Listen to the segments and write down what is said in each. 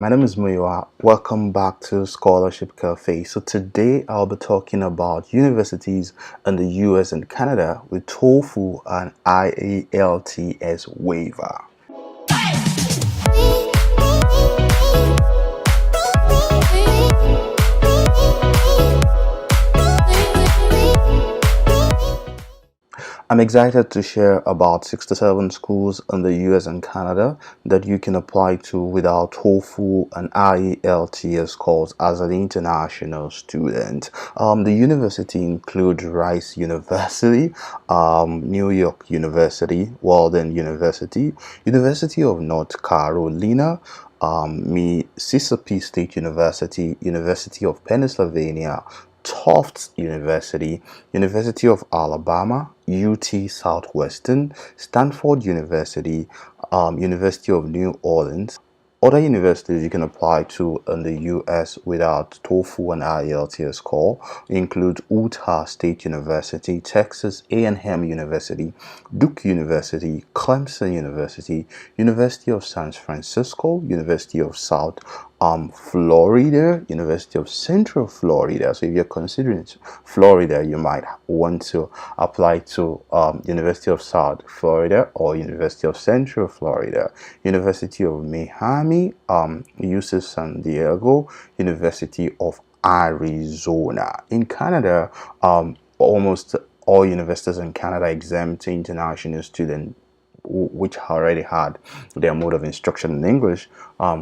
My name is Muiwa. Welcome back to Scholarship Cafe. So today I'll be talking about universities in the US and Canada with TOEFL and IELTS waiver. I'm excited to share about 67 schools in the US and Canada that you can apply to without TOEFL and IELTS scores as an international student. The university include Rice University, New York University, Walden University, University of North Carolina, Mississippi State University, University of Pennsylvania, Tufts University, University of Alabama, UT Southwestern, Stanford University, University of New Orleans. Other universities you can apply to in the US without TOEFL and IELTS score include Utah State University, Texas A&M University, Duke University, Clemson University, University of San Francisco, University of South Florida, University of Central Florida. So if you're considering Florida, you might want to apply to University of South Florida or University of Central Florida, University of Miami, UC San Diego, University of Arizona. In Canada, almost all universities in Canada exempt international students which already had their mode of instruction in English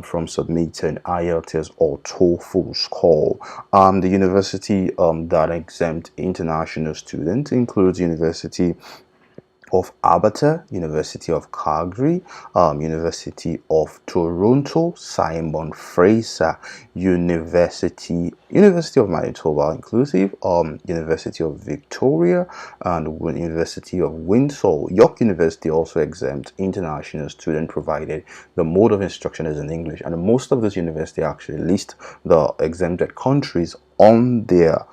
from submitting IELTS or TOEFL score. The university that exempt international students includes University of Alberta, University of Calgary, University of Toronto, Simon Fraser University of Manitoba inclusive, University of Victoria, and University of Windsor. York University also exempt international student provided the mode of instruction is in English, and most of these universities actually list the exempted countries on their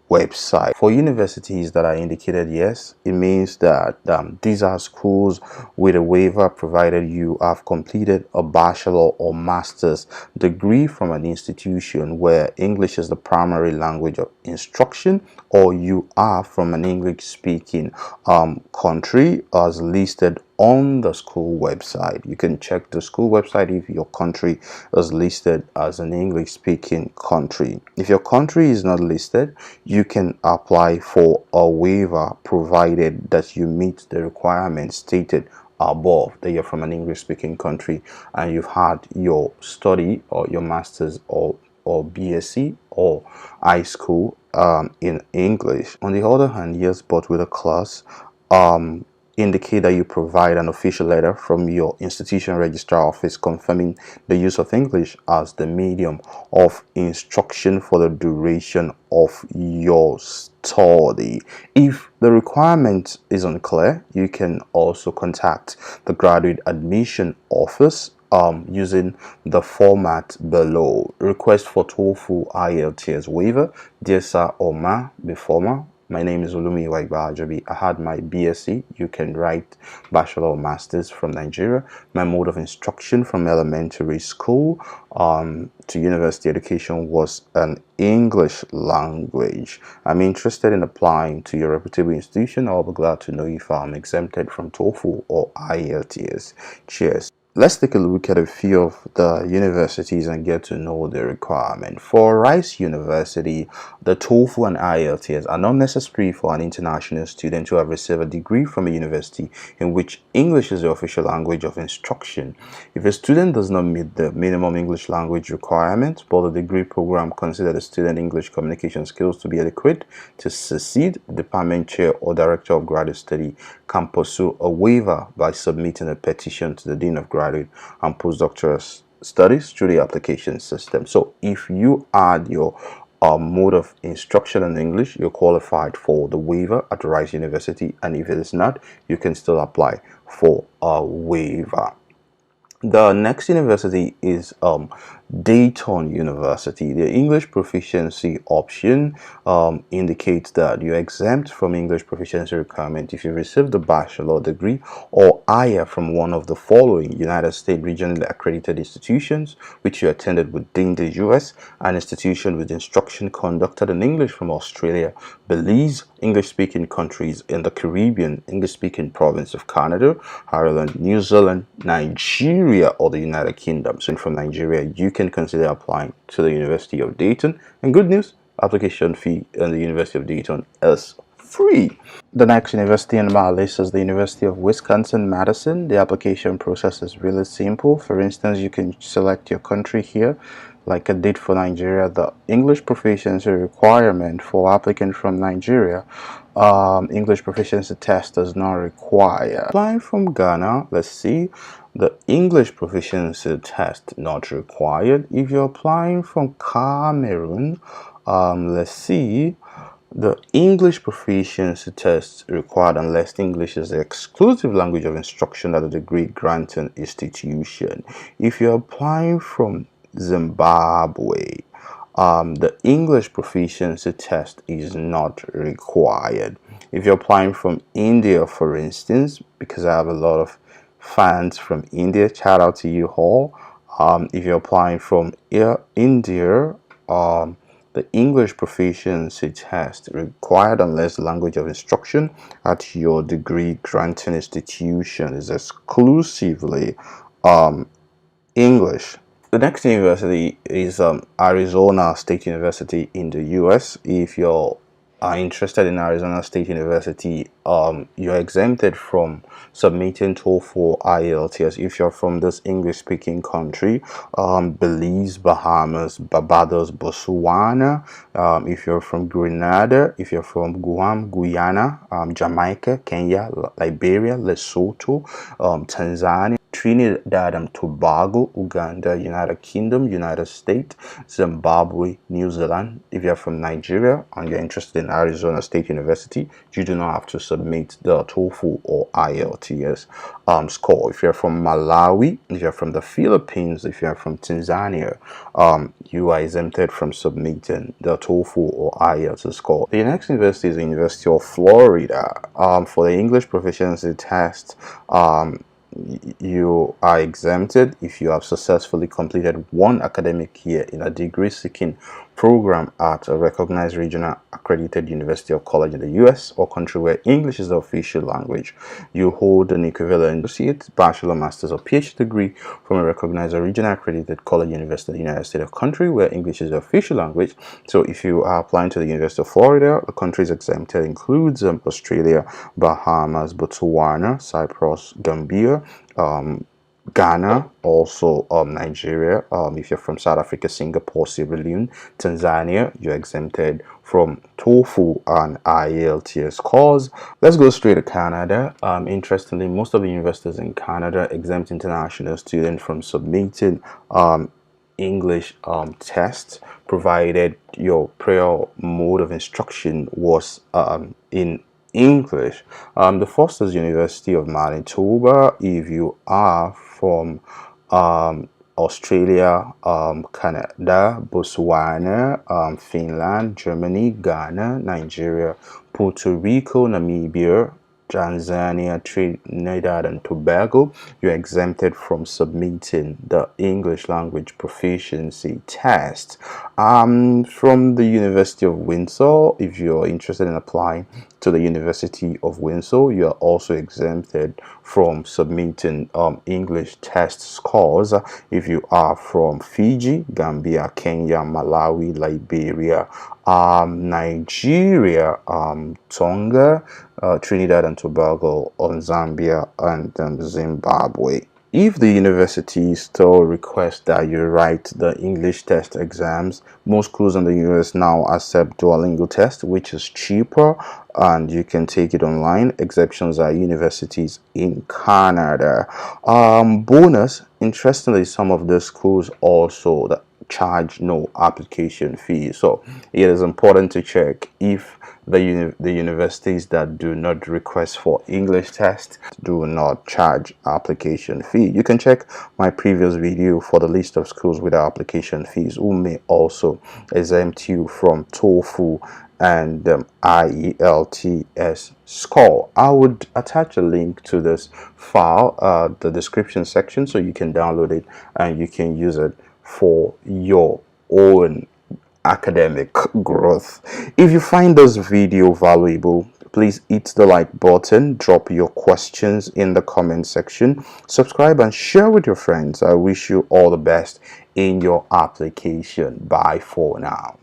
website. For universities that are indicated yes, it means that these are schools with a waiver provided you have completed a bachelor or master's degree from an institution where English is the primary language of instruction, or you are from an English speaking country as listed on the school website. You can check the school website if your country is listed as an English speaking country. If your country is not listed, you can apply for a waiver provided that you meet the requirements stated above, that you're from an English speaking country and you've had your study or your master's or BSc or high school in English. On the other hand, yes, but with a class indicate that you provide an official letter from your institution registrar office confirming the use of English as the medium of instruction for the duration of your study. If the requirement is unclear, you can also contact the graduate admission office using the format below. Request for TOEFL IELTS waiver. Dear Sir or Ma, before Ma, my name is Olumi Waibajabi. I had my BSc. You can write Bachelor or Masters from Nigeria. My mode of instruction from elementary school to university education was an English language. I'm interested in applying to your reputable institution. I'll be glad to know if I'm exempted from TOEFL or IELTS. Cheers. Let's take a look at a few of the universities and get to know the requirement. For Rice University, the TOEFL and IELTS are not necessary for an international student to have received a degree from a university in which English is the official language of instruction. If a student does not meet the minimum English language requirement, but the degree program considers the student English communication skills to be adequate to succeed, the department chair or director of graduate study can pursue a waiver by submitting a petition to the Dean of Graduate and Postdoctoral Studies through the application system. So if you add your mode of instruction in English, you're qualified for the waiver at Rice University, and if it is not, you can still apply for a waiver. The next university is Dayton University. The English proficiency option indicates that you're exempt from English proficiency requirement if you received a bachelor degree or higher from one of the following United States regionally accredited institutions which you attended within the US, an institution with instruction conducted in English from Australia, Belize, English-speaking countries in the Caribbean, English-speaking province of Canada, Ireland, New Zealand, Nigeria, or the United Kingdom. So from Nigeria, you can consider applying to the University of Dayton. And good news, application fee in the University of Dayton is free. The next university on my list is the University of Wisconsin-Madison. The application process is really simple. For instance, you can select your country here, like I did for Nigeria. The English proficiency requirement for applicants from Nigeria, English proficiency test does not require. Applying from Ghana, let's see. The English proficiency test not required. If you're applying from Cameroon, let's see. The English proficiency test required unless English is the exclusive language of instruction at a degree granting institution. If you're applying from Zimbabwe, the English proficiency test is not required. If you're applying from India, for instance, because I have a lot of fans from India, shout out to you all. If you're applying from India, the English proficiency test required unless language of instruction at your degree granting institution is exclusively English. The next university is Arizona State University in the US. If you're interested in Arizona State University, you're exempted from submitting TOEFL IELTS if you're from this English-speaking country, Belize, Bahamas, Barbados, Botswana. If you're from Grenada, if you're from Guam, Guyana, Jamaica, Kenya, Liberia, Lesotho, Tanzania, Trinidad and Tobago, Uganda, United Kingdom, United States, Zimbabwe, New Zealand. If you're from Nigeria and you're interested in Arizona State University, you do not have to submit the TOEFL or IELTS score. If you're from Malawi, if you're from the Philippines, if you're from Tanzania, you are exempted from submitting the TOEFL or IELTS score. The next university is the University of Florida. For the English proficiency test, you are exempted if you have successfully completed one academic year in a degree-seeking program at a recognized regional accredited university or college in the US or country where English is the official language. You hold an equivalent associate, bachelor, master's, or PhD degree from a recognized or regional accredited college, university in the United States or country where English is the official language. So if you are applying to the University of Florida, the countries exempted includes Australia, Bahamas, Botswana, Cyprus, Gambia, Ghana, also Nigeria. If you're from South Africa, Singapore, Sierra Leone, Tanzania, you're exempted from TOEFL and IELTS scores. Let's go straight to Canada. Interestingly, most of the universities in Canada exempt international students from submitting English tests, provided your prior mode of instruction was in English. The first is University of Manitoba. If you are from Australia, Canada, Botswana, Finland, Germany, Ghana, Nigeria, Puerto Rico, Namibia, Tanzania, Trinidad and Tobago, you're exempted from submitting the English language proficiency test. From the University of Windsor, if you're interested in applying to the University of Windsor, you're also exempted from submitting English test scores if you are from Fiji, Gambia, Kenya, Malawi, Liberia, Nigeria, Tonga, Trinidad and Tobago, Zambia, and Zimbabwe. If the university still requests that you write the English test exams, most schools in the US now accept Duolingo test, which is cheaper and you can take it online. Exceptions are universities in Canada. Bonus, interestingly, some of the schools also charge no application fee. So it is important to check if the universities that do not request for English test do not charge application fee. You can check my previous video for the list of schools with application fees who may also exempt you from TOEFL and IELTS score. I would attach a link to this file the description section, so you can download it and you can use it for your own academic growth. If you find this video valuable, please hit the like button, drop your questions in the comment section, subscribe and share with your friends. I wish you all the best in your application. Bye for now.